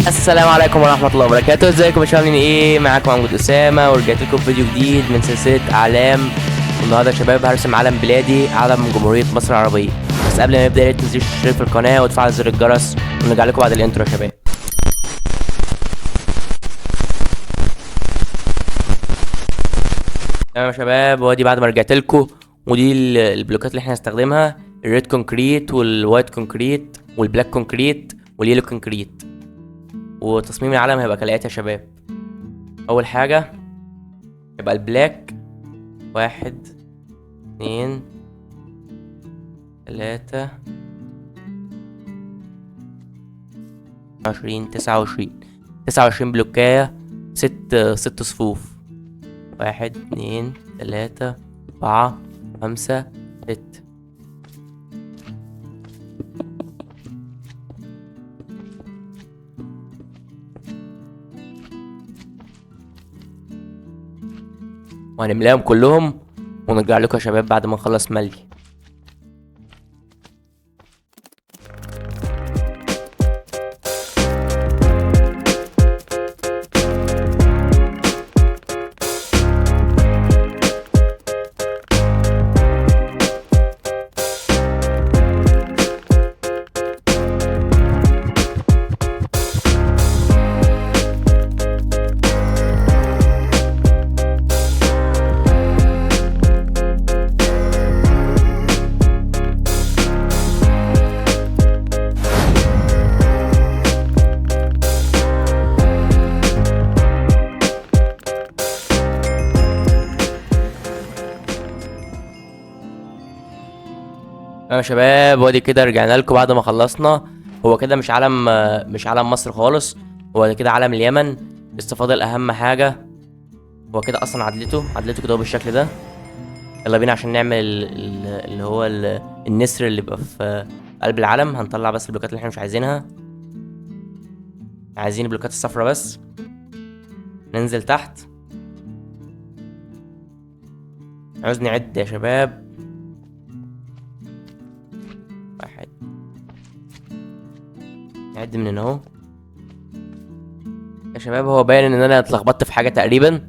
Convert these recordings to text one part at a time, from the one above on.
السلام عليكم ورحمة الله وبركاته. ازيكم يا شباب؟ عاملين ايه؟ معاكم محمود أسامة ورجعت لكم فيديو جديد من سلسلة أعلام. والنهارده يا شباب هرسم علم بلادي، علم جمهورية مصر العربية. بس قبل ما نبدأ يا ريت تنزلوا تشتركوا في القناة وتفعلوا زر الجرس، ونرجع لكم بعد الانترو يا شباب. تمام يا شباب، وادي بعد ما رجعت لكم، ودي البلوكات اللي احنا هنستخدمها: الريد كونكريت والوايت كونكريت والبلاك كونكريت واليلو كونكريت. وتصميم العلم هيبقى كالآتي يا شباب. أول حاجة يبقى البلاك، 1 2 3 20 29 بلوكاية، ست صفوف: 1 2 3 4 5 6. وهنملاهم كلهم ونرجع لكم يا شباب بعد ما نخلص ملي. يا شباب وادي كده رجعنا لكم بعد ما خلصنا. هو كده مش علم مصر خالص، هو كده علم اليمن. لسه فاضل اهم حاجه. هو كده اصلا عدلته كده بالشكل ده. يلا بينا عشان نعمل اللي هو النسر اللي بيبقى في قلب العلم. هنطلع بس البلوكات اللي احنا مش عايزينها، عايزين البلوكات الصفرا بس. ننزل تحت، عاوز نعد يا شباب. 1، نعد من هنا اهو يا شباب. هو باين ان انا اتلخبطت في حاجه تقريبا،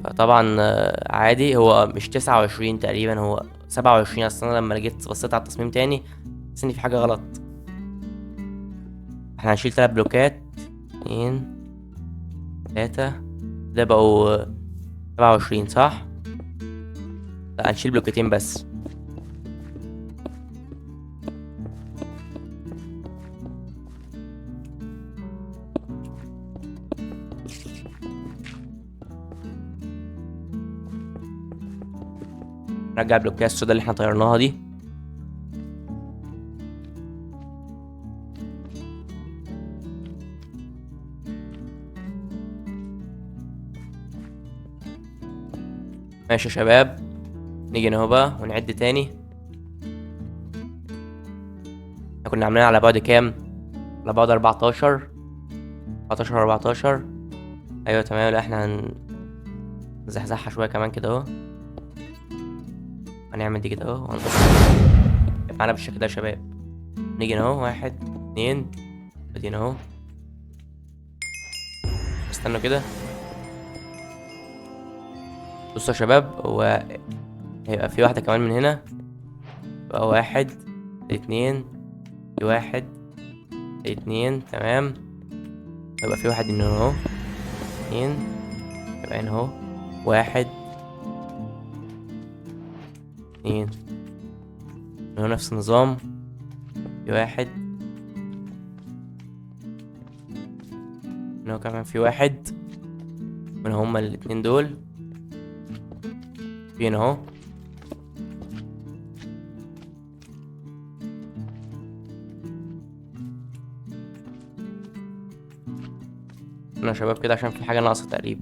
فطبعا عادي. هو مش 29 تقريبا، هو 27. اصلا انا لما جيت بصيت على التصميم تاني حسيت ان في حاجه غلط. احنا هنشيل 3 بلوكات، 2 3، ده بقوا 27 صح؟ لا، هنشيل بلوكتين بس. نرجع البلوكات السودا اللي احنا طيرناها دي. ماشي يا شباب، نيجي هنا اهو بقى ونعد تاني. احنا كنا عاملين على بعد كام؟ على بعد 14 14. ايوه تمام. لا احنا هنزحزحها شويه كمان كده اهو. هنعمل دي كده اهو وهنقص معانا بالشكل ده يا شباب. نيجي هنا اهو 1 2، ادينا اهو. استنوا كده، بصوا يا شباب. هو هيبقى في واحدة كمان من هنا، يبقى 1 2 1 2. تمام. يبقى في واحد هنا اهو 2، يبقى هنا اهو 1 2. هنا نفس النظام، في 1 هنا كمان، في 1 من هما الاتنين دول. في هنا اهو. هنا يا شباب كده عشان في حاجة ناقصة تقريبا.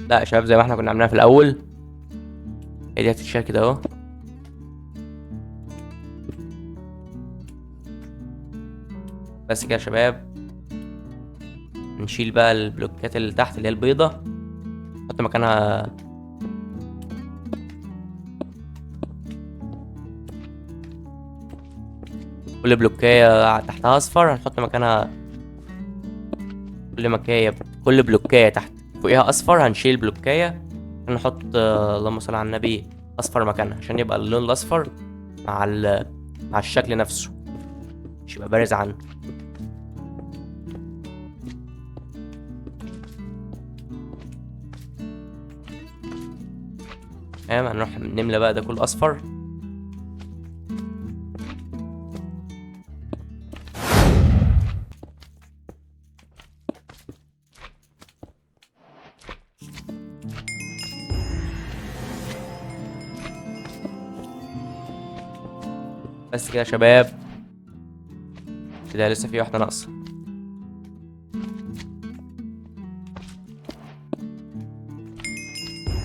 لا يا شباب، زي ما احنا كنا عاملينها في الاول، هي دي هتتشال كده اهو. بس كده يا شباب. نشيل بقى البلوكات اللي تحت اللي هي البيضة، نحط مكانها كل بلوكاية تحتها اصفر هنحط مكانها كل بلوكاية تحت فوقيها اصفر هنشيل بلوكاية، نحط اللهم صل على النبي اصفر مكانها عشان يبقى اللون الاصفر مع مع الشكل نفسه مش يبقى بارز عنه. تمام، هنروح نملى بقى ده كله اصفر. بس كده يا شباب، كده لسه في واحدة ناقصة.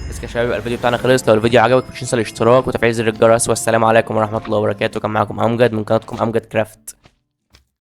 بس كده يا شباب، يبقى الفيديو بتاعنا خلص. لو الفيديو عجبك متنساش الاشتراك وتفعيل زر الجرس، والسلام عليكم ورحمة الله وبركاته. كان معاكم امجد من قناتكم امجد كرافت.